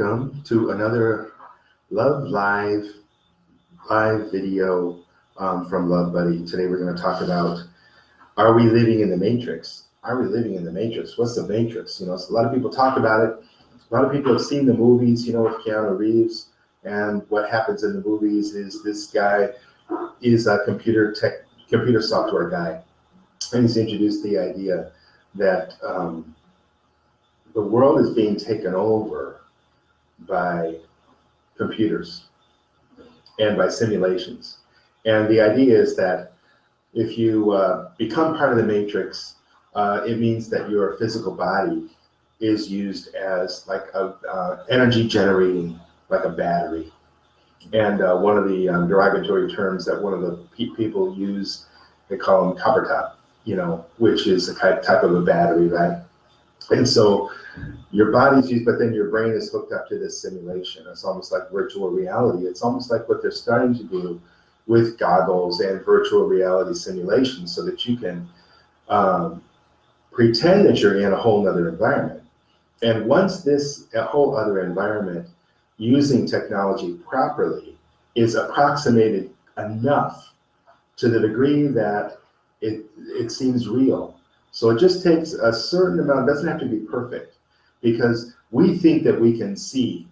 welcome to another Love live video from Love Buddy. Today we're going to talk about, are we living in the Matrix? Are we living in the Matrix? What's the Matrix? So a lot of people talk about it. A lot of people have seen the movies, with Keanu Reeves. And what happens in the movies is this guy is a computer software guy. And he's introduced the idea that the world is being taken over by computers and by simulations. And the idea is that if you become part of the Matrix, it means that your physical body is used as like a energy generating, like a battery. And one of the derogatory terms that one of the people use, they call them copper top, which is a type of a battery, right? And so your body's used, but then your brain is hooked up to this simulation. It's almost like virtual reality. It's almost like what they're starting to do with goggles and virtual reality simulations, so that you can pretend that you're in a whole other environment. And once a whole other environment, using technology properly, is approximated enough to the degree that it seems real. So it just takes a certain amount. It doesn't have to be perfect, because we think that we can see,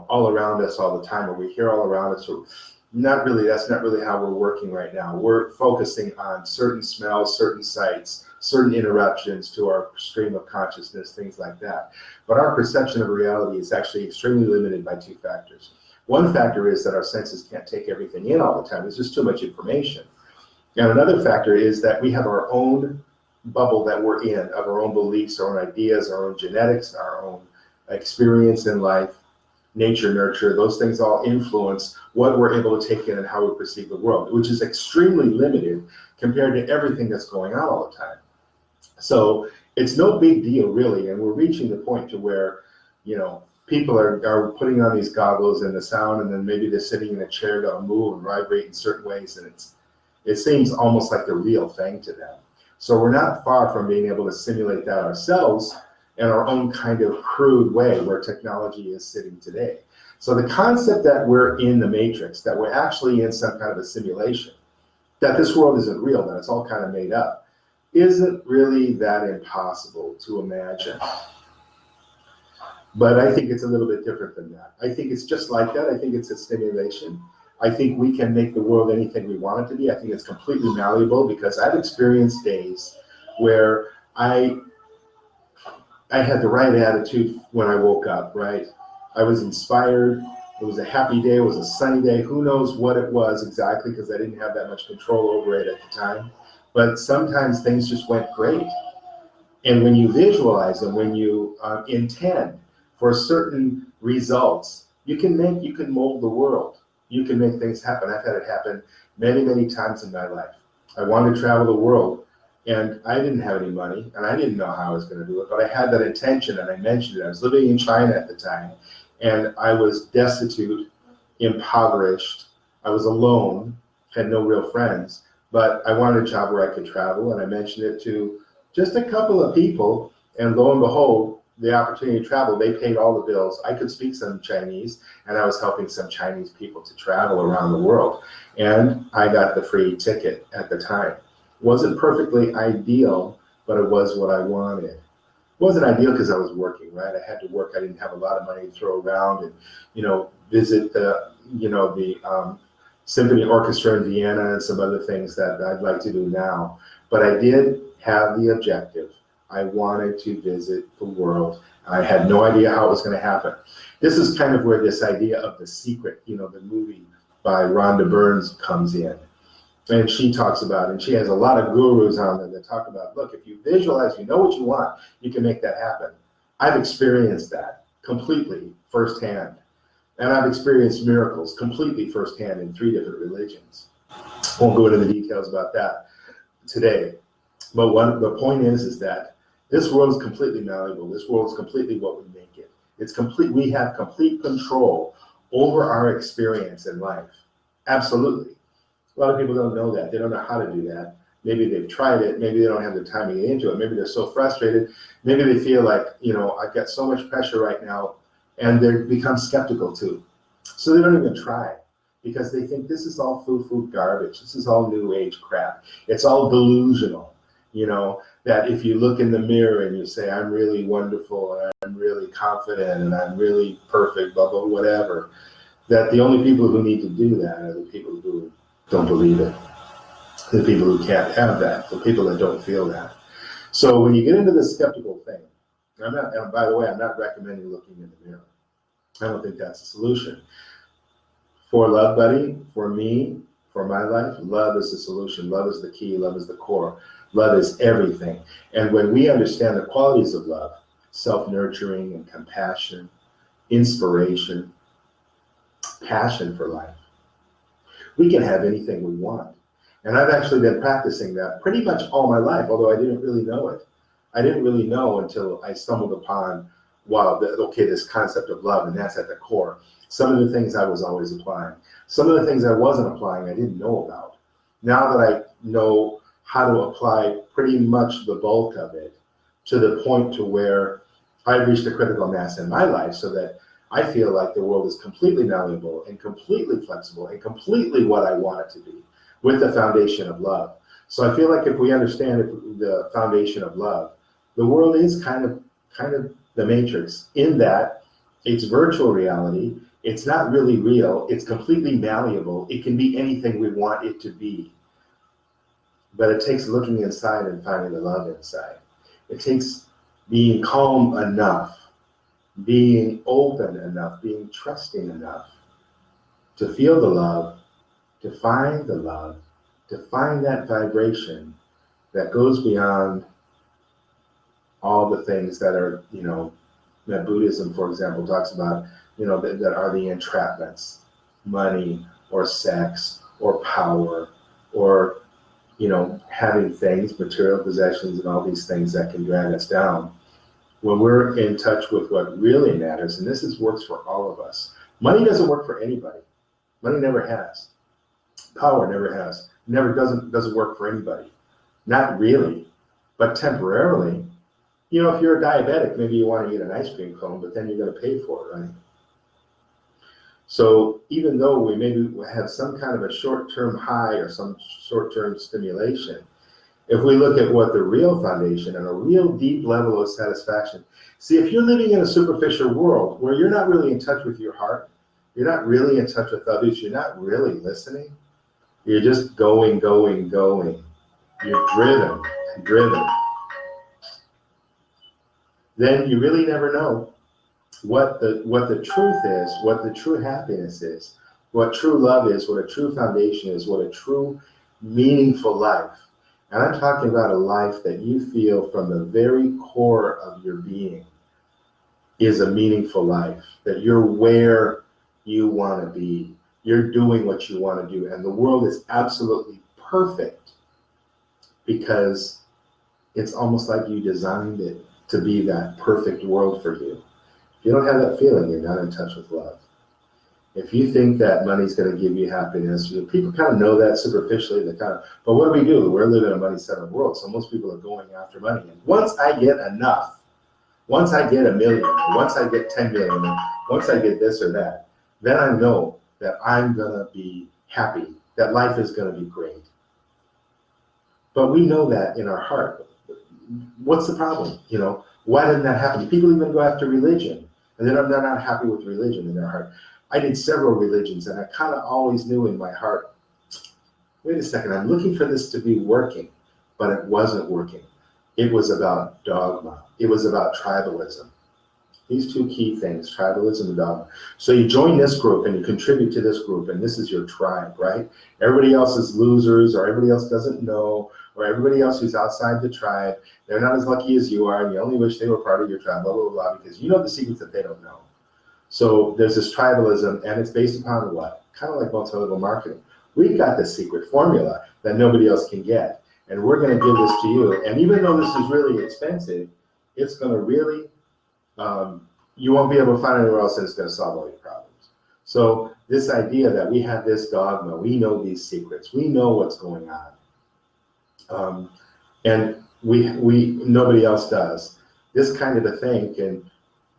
all around us all the time, or we hear all around us. Or not really. That's not really how we're working right now. We're focusing on certain smells, certain sights, certain interruptions to our stream of consciousness, things like that. But our perception of reality is actually extremely limited by two factors. One factor is that our senses can't take everything in all the time. There's just too much information. And another factor is that we have our own bubble that we're in, of our own beliefs, our own ideas, our own genetics, our own experience in life, nature, nurture. Those things all influence what we're able to take in and how we perceive the world, which is extremely limited compared to everything that's going on all the time. So it's no big deal, really. And we're reaching the point to where, people are putting on these goggles and the sound, and then maybe they're sitting in a chair that'll move and vibrate in certain ways, and it seems almost like the real thing to them. So we're not far from being able to simulate that ourselves in our own kind of crude way, where technology is sitting today. So the concept that we're in the Matrix, that we're actually in some kind of a simulation, that this world isn't real, that it's all kind of made up, isn't really that impossible to imagine. But I think it's a little bit different than that. I think it's just like that. I think it's a simulation. I think we can make the world anything we want it to be. I think it's completely malleable, because I've experienced days where I had the right attitude when I woke up, right? I was inspired. It was a happy day. It was a sunny day. Who knows what it was exactly, because I didn't have that much control over it at the time. But sometimes things just went great. And when you visualize them, when you intend for certain results, you can mold the world. You can make things happen. I've had it happen many, many times in my life. I wanted to travel the world, and I didn't have any money, and I didn't know how I was going to do it, but I had that intention, and I mentioned it. I was living in China at the time, and I was destitute, impoverished. I was alone, had no real friends, but I wanted a job where I could travel, and I mentioned it to just a couple of people, and lo and behold, the opportunity to travel, they paid all the bills. I could speak some Chinese, and I was helping some Chinese people to travel around the world. And I got the free ticket at the time. Wasn't perfectly ideal, but it was what I wanted. It wasn't ideal because I was working, right? I had to work. I didn't have a lot of money to throw around and, visit the symphony orchestra in Vienna and some other things that I'd like to do now. But I did have the objective. I wanted to visit the world. I had no idea how it was going to happen. This is kind of where this idea of The Secret, the movie by Rhonda Byrne comes in. And she talks about, and she has a lot of gurus on there that talk about, look, if you visualize, you know what you want, you can make that happen. I've experienced that completely firsthand. And I've experienced miracles completely firsthand in 3 different religions. Won't go into the details about that today. But the point is that this world is completely malleable. This world is completely what we make it. It's complete. We have complete control over our experience in life. Absolutely. A lot of people don't know that. They don't know how to do that. Maybe they've tried it. Maybe they don't have the time to get into it. Maybe they're so frustrated. Maybe they feel like, I've got so much pressure right now, And they become skeptical too. So they don't even try because they think this is all foo-foo garbage. This is all new age crap. It's all delusional, that if you look in the mirror and you say, I'm really wonderful and I'm really confident and I'm really perfect, blah, blah, whatever, that the only people who need to do that are the people who don't believe it, the people who can't have that, the people that don't feel that. So when you get into this skeptical thing, and by the way, I'm not recommending looking in the mirror. I don't think that's a solution. For Love Buddy, for me, for my life, love is the solution. Love is the key. Love is the core. Love is everything. And when we understand the qualities of love, self-nurturing and compassion, inspiration, passion for life, we can have anything we want. And I've actually been practicing that pretty much all my life, although I didn't really know it. I didn't really know until I stumbled upon, this concept of love, and that's at the core. Some of the things I was always applying. Some of the things I wasn't applying, I didn't know about. Now that I know how to apply pretty much the bulk of it to the point to where I've reached a critical mass in my life so that I feel like the world is completely malleable and completely flexible and completely what I want it to be with the foundation of love. So I feel like if we understand the foundation of love, the world is kind of the Matrix in that it's virtual reality. It's not really real. It's completely malleable. It can be anything we want it to be. But it takes looking inside and finding the love inside. It takes being calm enough, being open enough, being trusting enough to feel the love, to find the love, to find that vibration that goes beyond all the things that are, that Buddhism, for example, talks about, that are the entrapments, money or sex or power or, having things, material possessions and all these things that can drag us down. When we're in touch with what really matters, and works for all of us. Money doesn't work for anybody. Money never has. Power never has. Doesn't work for anybody. Not really, but temporarily. If you're a diabetic, maybe you want to eat an ice cream cone, but then you're going to pay for it, right? So even though we maybe have some kind of a short-term high or some short-term stimulation, if we look at what the real foundation and a real deep level of satisfaction, see, if you're living in a superficial world where you're not really in touch with your heart, you're not really in touch with others, you're not really listening, you're just going. You're driven. Then you really never know what the truth is, what the true happiness is, what true love is, what a true foundation is, what a true meaningful life. And I'm talking about a life that you feel from the very core of your being is a meaningful life, that you're where you want to be, you're doing what you want to do, and the world is absolutely perfect because it's almost like you designed it to be that perfect world for you. If you don't have that feeling, you're not in touch with love. If you think that money's going to give you happiness, people kind of know that superficially. But what do? We're living in a money-centered world, so most people are going after money. And once I get enough, once I get 1 million, once I get 10 million, once I get this or that, then I know that I'm going to be happy, that life is going to be great. But we know that in our heart. What's the problem? Why didn't that happen? People even go after religion, and they're not happy with religion in their heart. I did several religions, and I kind of always knew in my heart, wait a second, I'm looking for this to be working, but it wasn't working. It was about dogma. It was about tribalism. These two key things, tribalism and dogma. So you join this group and you contribute to this group, and this is your tribe, right? Everybody else is losers, or everybody else doesn't know, or everybody else who's outside the tribe, they're not as lucky as you are, and you only wish they were part of your tribe, blah, blah, blah, because you know the secrets that they don't know. So there's this tribalism, and it's based upon what? Kind of like multi-level marketing. We've got the secret formula that nobody else can get, and we're going to give this to you. And even though this is really expensive, it's going to really, you won't be able to find it anywhere else, and it's going to solve all your problems. So this idea that we have this dogma, we know these secrets, we know what's going on, and we nobody else does. This kind of a thing can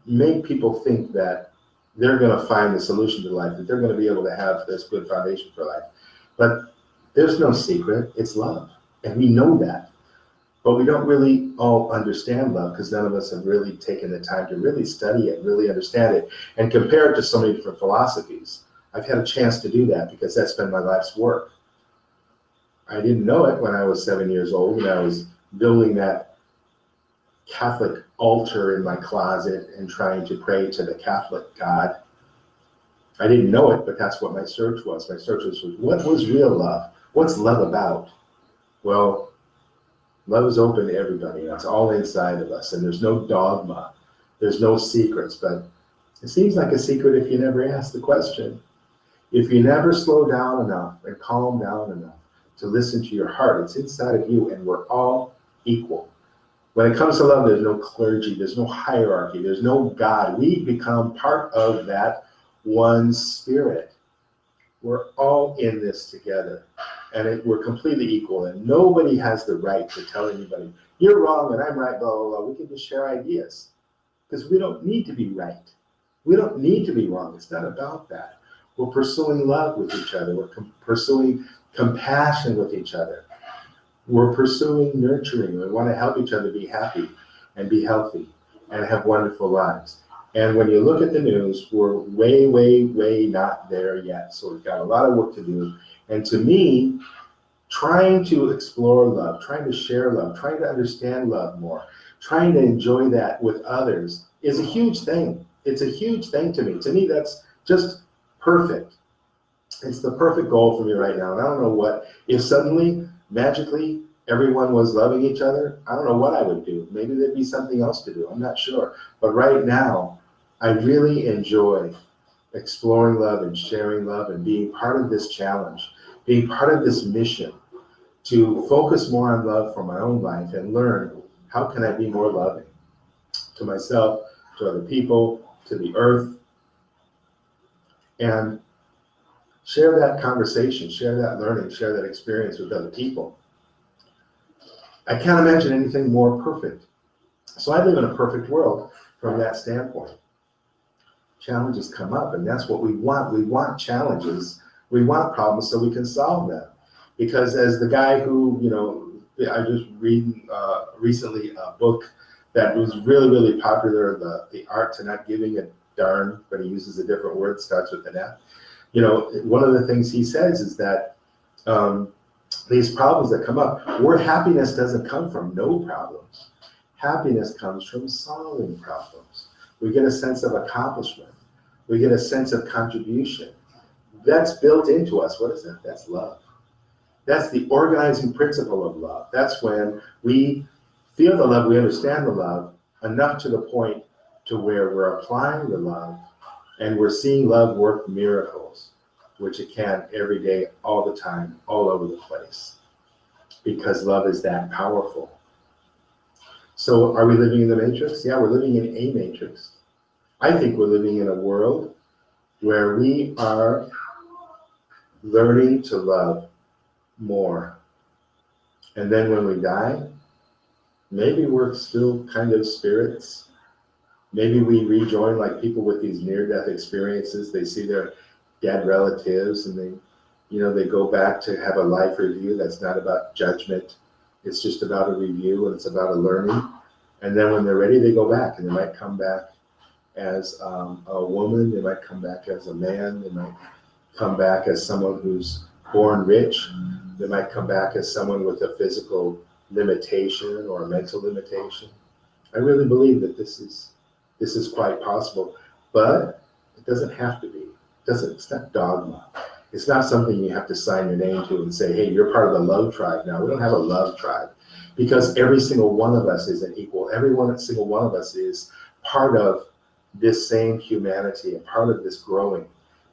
make people think that they're going to find the solution to life, that they're going to be able to have this good foundation for life. But there's no secret, it's love. And we know that. But we don't really all understand love because none of us have really taken the time to really study it, really understand it, and compare it to so many different philosophies. I've had a chance to do that because that's been my life's work. I didn't know it when I was 7 years old and I was building that Catholic altar in my closet and trying to pray to the Catholic God. I didn't know it, but that's what my search was. My search was, what was real love? What's love about? Well, love is open to everybody. That's all inside of us, and there's no dogma. There's no secrets, but it seems like a secret if you never ask the question. If you never slow down enough and calm down enough to listen to your heart, it's inside of you, and we're all equal. When it comes to love, there's no clergy, there's no hierarchy, there's no God. We become part of that one spirit. We're all in this together, and we're completely equal, and nobody has the right to tell anybody, you're wrong and I'm right, blah, blah, blah. We can just share ideas because we don't need to be right. We don't need to be wrong. It's not about that. We're pursuing love with each other. We're pursuing compassion with each other. We're pursuing nurturing. We want to help each other be happy and be healthy and have wonderful lives. And when you look at the news, we're way, way, way not there yet. So we've got a lot of work to do. And to me, trying to explore love, trying to share love, trying to understand love more, trying to enjoy that with others is a huge thing. It's a huge thing to me. To me, that's just perfect. It's the perfect goal for me right now. And I don't know what, if suddenly, magically, everyone was loving each other, I don't know what I would do. Maybe there'd be something else to do. I'm not sure. But right now, I really enjoy exploring love and sharing love and being part of this challenge, being part of this mission to focus more on love for my own life and learn how can I be more loving to myself, to other people, to the earth, and share that conversation, share that learning, share that experience with other people. I can't imagine anything more perfect. So I live in a perfect world from that standpoint. Challenges come up, and that's what we want. We want challenges. We want problems so we can solve them. Because as the guy who, I just read recently a book that was really, really popular, The Art to Not Giving a Darn, but he uses a different word, starts with an F. One of the things he says is that these problems that come up, where happiness doesn't come from no problems. Happiness comes from solving problems. We get a sense of accomplishment. We get a sense of contribution. That's built into us. What is that? That's love. That's the organizing principle of love. That's when we feel the love, we understand the love enough to the point to where we're applying the love and we're seeing love work miracles, which it can every day, all the time, all over the place, because love is that powerful. So are we living in the matrix? Yeah, we're living in a matrix. I think we're living in a world where we are learning to love more. And then when we die, maybe we're still kind of spirits. Maybe we rejoin like people with these near-death experiences. They see their dead relatives and they go back to have a life review that's not about judgment. It's just about a review, and it's about a learning. And then when they're ready, they go back, and they might come back as a woman, they might come back as a man, they might come back as someone who's born rich, they might come back as someone with a physical limitation or a mental limitation. I really believe that this is quite possible, but it doesn't have to be. It's not dogma. It's not something you have to sign your name to and say, hey, you're part of the love tribe now. We don't have a love tribe, because every single one of us is an equal. Single one of us is part of this same humanity, a part of this growing.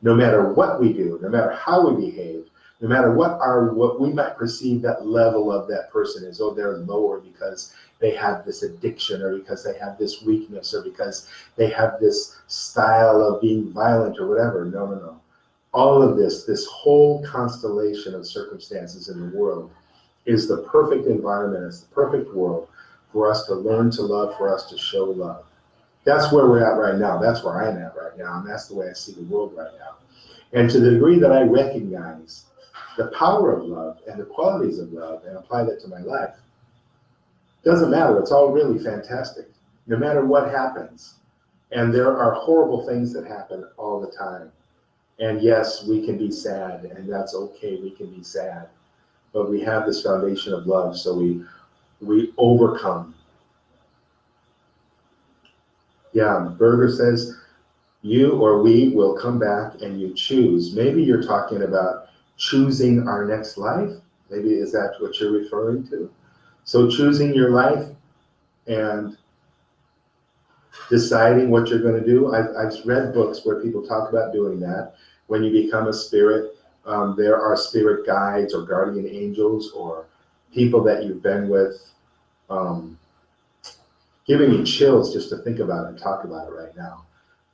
No matter what we do, no matter how we behave, no matter what we might perceive that level of that person is, oh, they're lower because they have this addiction, or because they have this weakness, or because they have this style of being violent or whatever. No. All of this whole constellation of circumstances in the world is the perfect environment, it's the perfect world for us to learn to love, for us to show love. That's where we're at right now. That's where I'm at right now. And that's the way I see the world right now. And to the degree that I recognize the power of love and the qualities of love and apply that to my life, doesn't matter. It's all really fantastic, no matter what happens. And there are horrible things that happen all the time. And yes, we can be sad, and that's okay. We can be sad. But we have this foundation of love, so we overcome. Yeah, Berger says, you or we will come back and you choose. Maybe you're talking about choosing our next life. Maybe is that what you're referring to? So choosing your life and deciding what you're going to do. I've read books where people talk about doing that. When you become a spirit, there are spirit guides or guardian angels or people that you've been with, giving me chills just to think about it and talk about it right now.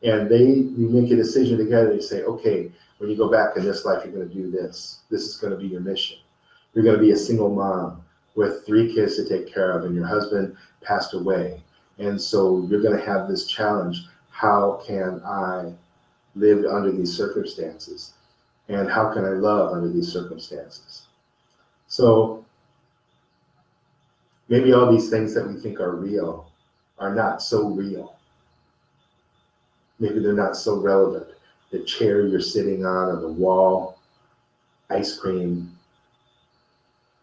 And you make a decision together. You say, okay, when you go back in this life, you're going to do this. This is going to be your mission. You're going to be a single mom with 3 kids to take care of, and your husband passed away. And so you're going to have this challenge. How can I live under these circumstances? And how can I love under these circumstances? So maybe all these things that we think are real are not so real. Maybe they're not so relevant. The chair you're sitting on or the wall, ice cream,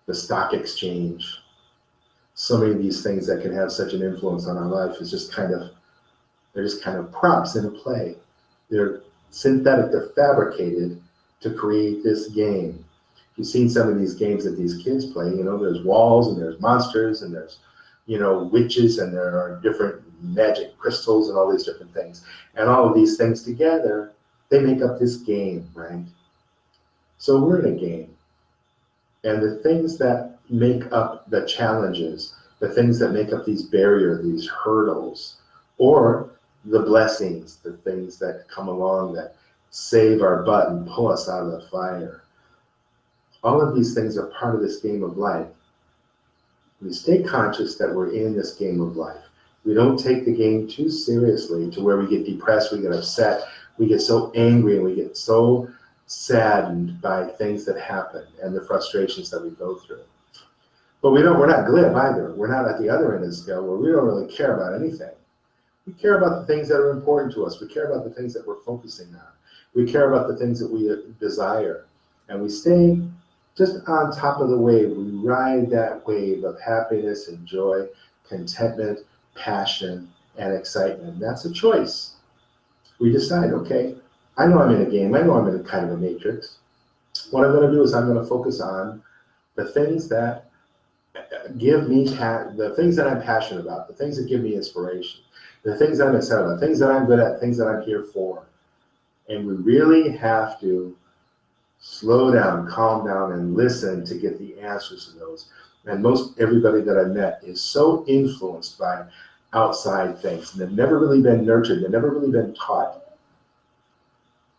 the stock exchange. So many of these things that can have such an influence on our life is they're just kind of props in a play. They're synthetic, they're fabricated to create this game. You've seen some of these games that these kids play, there's walls and there's monsters and there's, witches and there are different magic crystals and all these different things. And all of these things together, they make up this game, right? So we're in a game. And the things that make up the challenges, the things that make up these barriers, these hurdles, or the blessings, the things that come along that save our butt and pull us out of the fire. All of these things are part of this game of life. We stay conscious that we're in this game of life. We don't take the game too seriously to where we get depressed, we get upset, we get so angry, and we get so saddened by things that happen and the frustrations that we go through. But we're not glib either. We're not at the other end of the scale where we don't really care about anything. We care about the things that are important to us. We care about the things that we're focusing on. We care about the things that we desire. And we stay just on top of the wave. We ride that wave of happiness and joy, contentment, passion, and excitement. That's a choice. We decide, okay, I know I'm in a game. I know I'm in a kind of a matrix. What I'm going to do is I'm going to focus on the things that give me, the things that I'm passionate about, the things that give me inspiration, the things that I'm excited about, things that I'm good at, things that I'm here for. And we really have to slow down, calm down, and listen to get the answers to those. And most everybody that I met is so influenced by outside things. And they've never really been nurtured. They've never really been taught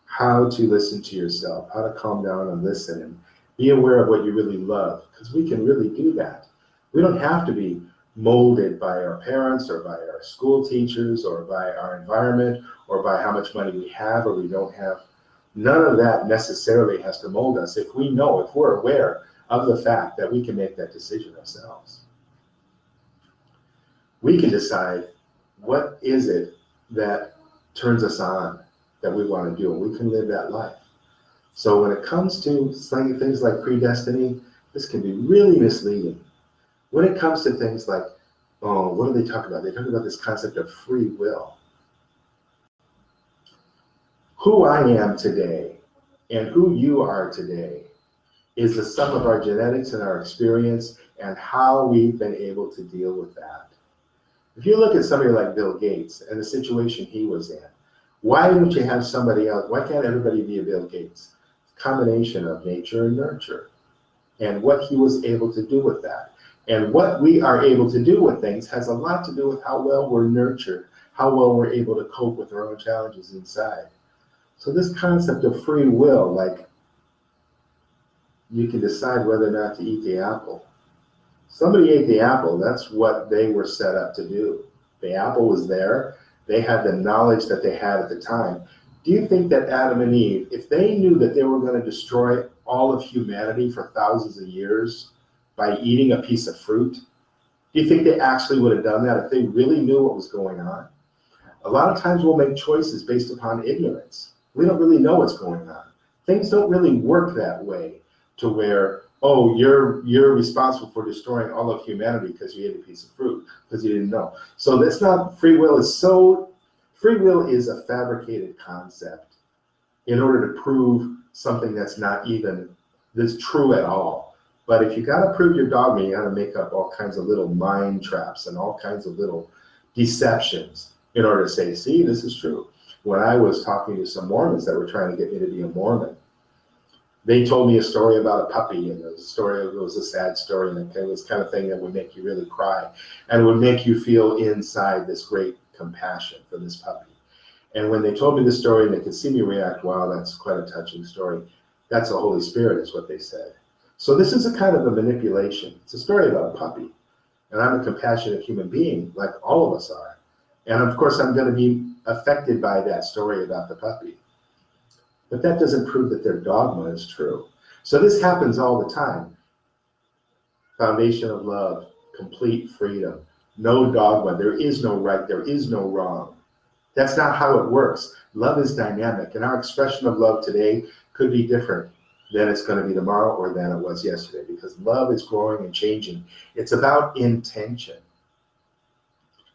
how to listen to yourself, how to calm down and listen and be aware of what you really love, because we can really do that. We don't have to be molded by our parents or by our school teachers or by our environment or by how much money we have or we don't have. None of that necessarily has to mold us if we're aware of the fact that we can make that decision ourselves. We can decide what is it that turns us on that we want to do, and we can live that life. So when it comes to things like predestiny, this can be really misleading. When it comes to things like, what do they talk about? They talk about this concept of free will. Who I am today and who you are today is the sum of our genetics and our experience and how we've been able to deal with that. If you look at somebody like Bill Gates and the situation he was in, why don't you have somebody else? Why can't everybody be a Bill Gates? Combination of nature and nurture and what he was able to do with that. And what we are able to do with things has a lot to do with how well we're nurtured, how well we're able to cope with our own challenges inside. So this concept of free will, like you can decide whether or not to eat the apple. Somebody ate the apple. That's what they were set up to do. The apple was there. They had the knowledge that they had at the time. Do you think that Adam and Eve, if they knew that they were going to destroy all of humanity for thousands of years by eating a piece of fruit, do you think they actually would have done that if they really knew what was going on? A lot of times we'll make choices based upon ignorance. We don't really know what's going on. Things don't really work that way to where, oh, you're responsible for destroying all of humanity because you ate a piece of fruit, because you didn't know. So that's not, free will is a fabricated concept in order to prove something that's true at all. But if you got to prove your dogma, you got to make up all kinds of little mind traps and all kinds of little deceptions in order to say, see, this is true. When I was talking to some Mormons that were trying to get me to be a Mormon, they told me a story about a puppy, and it was a sad story, and it was the kind of thing that would make you really cry, and would make you feel inside this great compassion for this puppy. And when they told me the story and they could see me react, wow, that's quite a touching story. That's the Holy Spirit is what they said. So this is a kind of a manipulation. It's a story about a puppy. And I'm a compassionate human being, like all of us are. And of course, I'm going to be affected by that story about the puppy. But that doesn't prove that their dogma is true. So this happens all the time. Foundation of love, complete freedom, no dogma. There is no right, there is no wrong. That's not how it works. Love is dynamic, and our expression of love today could be different than it's going to be tomorrow or than it was yesterday, because love is growing and changing. It's about intention.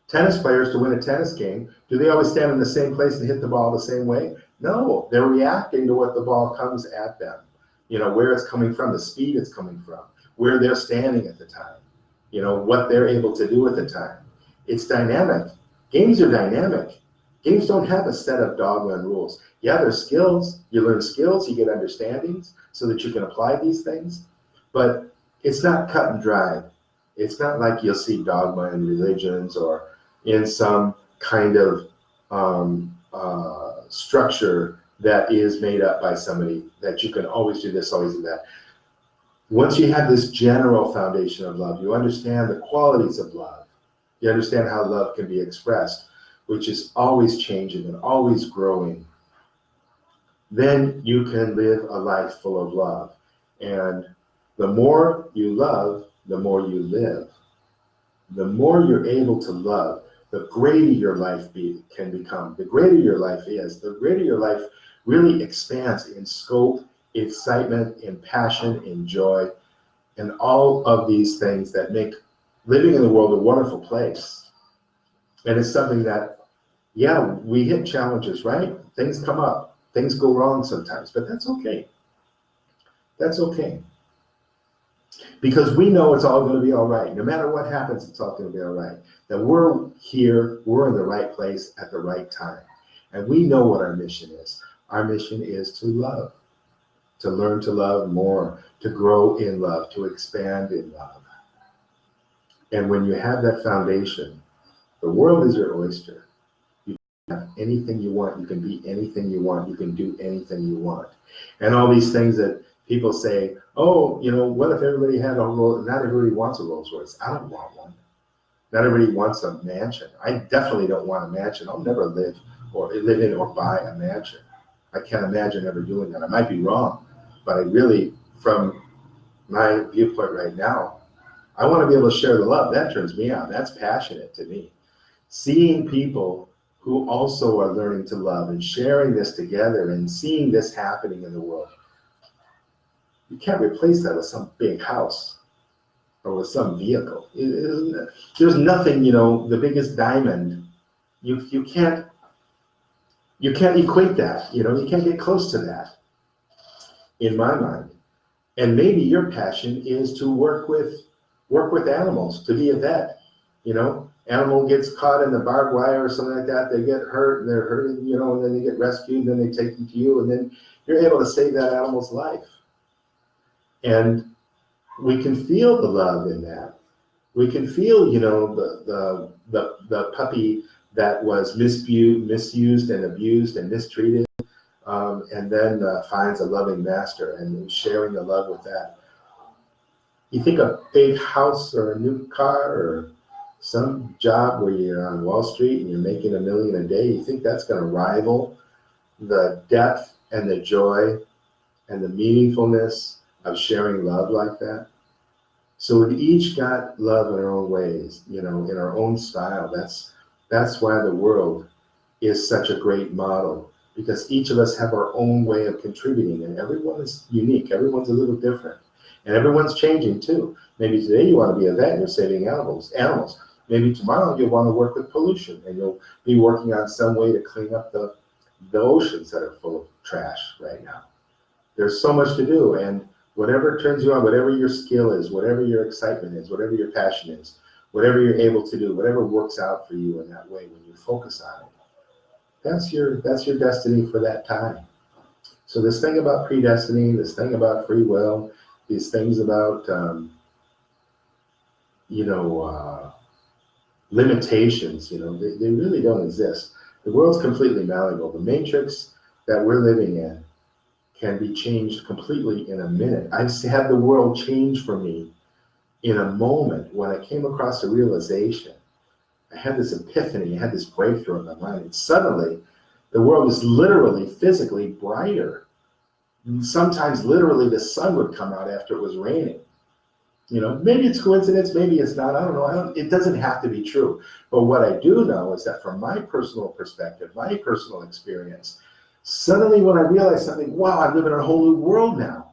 Tennis players, to win a tennis game, do they always stand in the same place and hit the ball the same way? No, they're reacting to what the ball comes at them. You know, where it's coming from, the speed it's coming from, where they're standing at the time, you know, what they're able to do at the time. It's dynamic. Games are dynamic. Games don't have a set of dogma and rules. Yeah, there's skills. You learn skills, you get understandings so that you can apply these things, but it's not cut and dried. It's not like you'll see dogma in religions or in some kind of structure that is made up by somebody that you can always do this, always do that. Once you have this general foundation of love, you understand the qualities of love. You understand how love can be expressed, which is always changing and always growing. Then you can live a life full of love. And the more you love, the more you live. The more you're able to love, the greater your life can become. The greater your life is, the greater your life really expands in scope, excitement, in passion, in joy, and all of these things that make living in the world a wonderful place. And it's something that, yeah, we hit challenges, right? Things come up, things go wrong sometimes, but that's okay. That's okay. Because we know it's all going to be all right. No matter what happens, it's all going to be all right. That we're here, we're in the right place at the right time. And we know what our mission is. Our mission is to love, to learn to love more, to grow in love, to expand in love. And when you have that foundation, the world is your oyster. You can have anything you want. You can be anything you want. You can do anything you want. And all these things that people say, oh, you know, what if everybody had a Rolls? Not everybody wants a Rolls Royce. I don't want one. Not everybody wants a mansion. I definitely don't want a mansion. I'll never live in or buy a mansion. I can't imagine ever doing that. I might be wrong, but I really, from my viewpoint right now, I want to be able to share the love. That turns me on. That's passionate to me. Seeing people who also are learning to love and sharing this together and seeing this happening in the world. You can't replace that with some big house or with some vehicle. There's nothing, you know, the biggest diamond. You can't equate that. You know, you can't get close to that, in my mind. And maybe your passion is to work with animals, to be a vet. You know, animal gets caught in the barbed wire or something like that. They get hurt and they're hurting, you know, and then they get rescued and then they take them to you, and then you're able to save that animal's life. And we can feel the love in that. We can feel, you know, the puppy that was misused and abused and mistreated, and then finds a loving master and sharing the love with that. You think a big house or a new car or Some job where you're on Wall Street and you're making $1 million a day, you think that's going to rival the depth and the joy and the meaningfulness of sharing love like that? So we've each got love in our own ways, in our own style. That's why the world is such a great model, because each of us have our own way of contributing, and everyone is unique. Everyone's a little different, and everyone's changing too. Maybe today you want to be a vet and you're saving animals. Maybe tomorrow you'll want to work with pollution and you'll be working on some way to clean up the oceans that are full of trash right now. There's so much to do, and whatever turns you on, whatever your skill is, whatever your excitement is, whatever your passion is, whatever you're able to do, whatever works out for you in that way when you focus on it, that's your destiny for that time. So this thing about predestiny, this thing about free will, these things about limitations, they really don't exist. The world's completely malleable. The matrix that we're living in can be changed completely in a minute. I've had the world change for me in a moment when I came across a realization. I had this epiphany, I had this breakthrough in my mind, and suddenly the world is literally, physically brighter. Sometimes literally the sun would come out after it was raining. Maybe it's coincidence, maybe it's not, I don't know. It doesn't have to be true. But what I do know is that from my personal perspective, my personal experience, suddenly when I realize something, wow, I live in a whole new world now.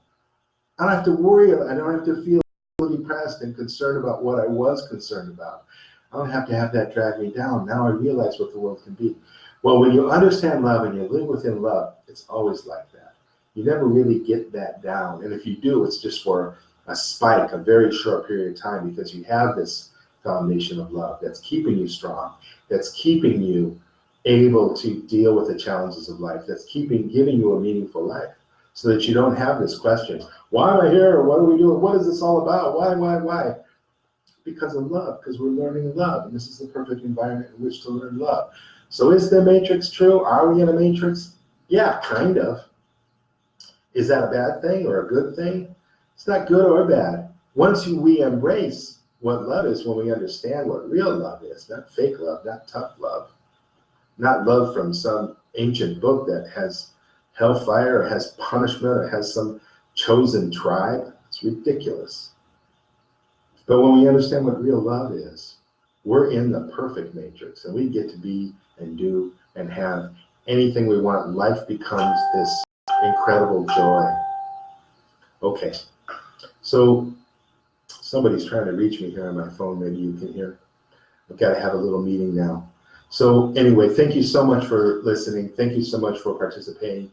I don't have to worry, I don't have to feel depressed and concerned about what I was concerned about. I don't have to have that drag me down. Now I realize what the world can be. Well, when you understand love and you live within love, it's always like that. You never really get that down. And if you do, it's just for a spike, a very short period of time, because you have this foundation of love that's keeping you strong, that's keeping you able to deal with the challenges of life, that's giving you a meaningful life, so that you don't have this question, why am I here? What are we doing? What is this all about? Why? Because of love, because we're learning love, and this is the perfect environment in which to learn love. So is the matrix true? Are we in a matrix? Yeah, kind of. Is that a bad thing or a good thing? It's not good or bad. Once we embrace what love is, when we understand what real love is, not fake love, not tough love, not love from some ancient book that has hellfire or has punishment or has some chosen tribe, it's ridiculous. But when we understand what real love is, we're in the perfect matrix, and we get to be and do and have anything we want. Life becomes this incredible joy. Okay, so somebody's trying to reach me here on my phone. Maybe you can hear. I've got to have a little meeting now. So anyway, thank you so much for listening. Thank you so much for participating.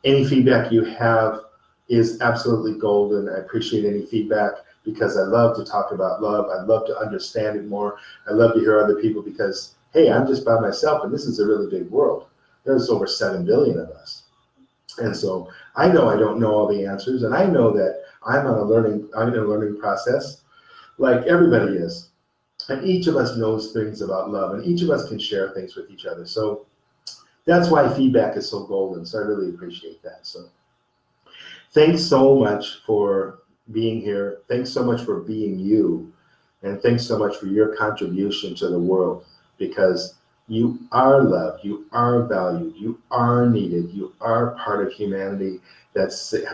Any feedback you have is absolutely golden. I appreciate any feedback, because I love to talk about love. I love to understand it more. I love to hear other people, because, hey, I'm just by myself, and this is a really big world. There's over 7 billion of us. And so I know I don't know all the answers, and I know that I'm in a learning process like everybody is. And each of us knows things about love, and each of us can share things with each other. So that's why feedback is so golden. So I really appreciate that. So thanks so much for being here. Thanks so much for being you. And thanks so much for your contribution to the world, because you are loved, you are valued, you are needed, you are part of humanity that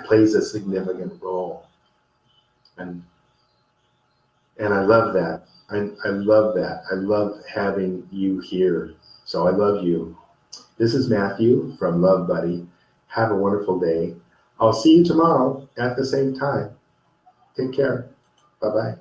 plays a significant role. And I love that. I love that. I love having you here. So I love you. This is Matthew from Love Buddy. Have a wonderful day. I'll see you tomorrow at the same time. Take care. Bye-bye.